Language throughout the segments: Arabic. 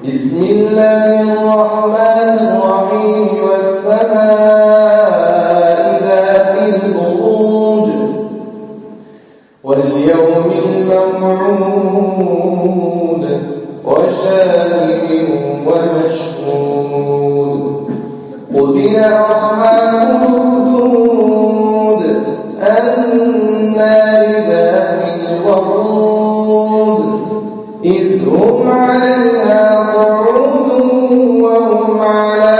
بسم الله الرحمن الرحيم والسماء ذات البروج واليوم الموعود وشاهد ومشهود قتل أصحاب الأخدود النار ذات الوقود إذ هم عليها قعود وهم على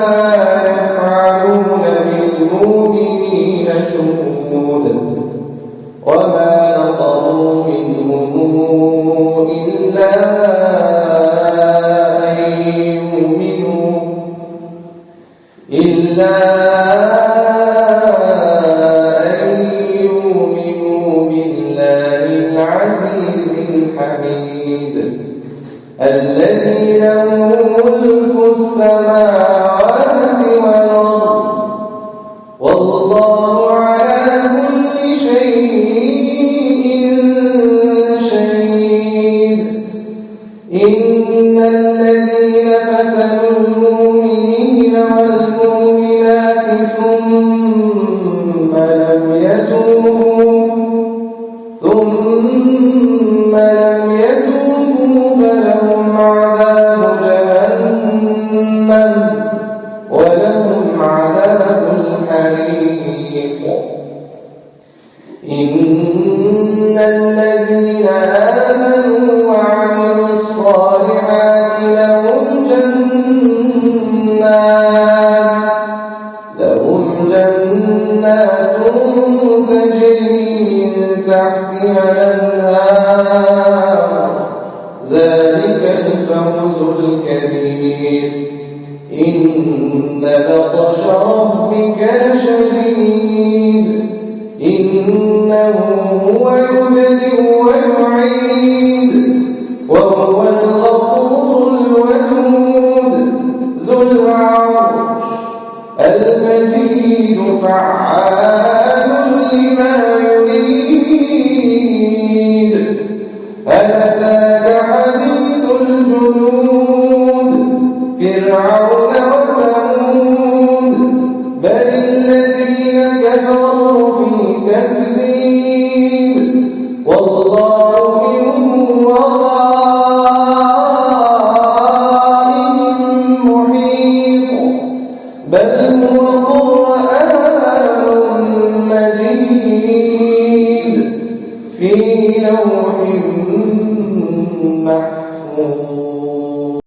ما يفعلون بالمؤمنين شهود وما نقموا منهم إلا أن يؤمنوا بالله العزيز الحميد الذي له ملك السماوات والأرض والله على كل شيء شهيد إن الذين فتنوا المؤمنين والمؤمنات ثم لم يتوبوا فلهم عذاب جهنم ولهم عذاب الحريق إن الذين آمنوا وعملوا الصالحات لهم جنات تجري من تحتها الأنهار ذلك الفوز الكبير إن بطش ربك شديد إنه هو يبدئ ويعيد وهو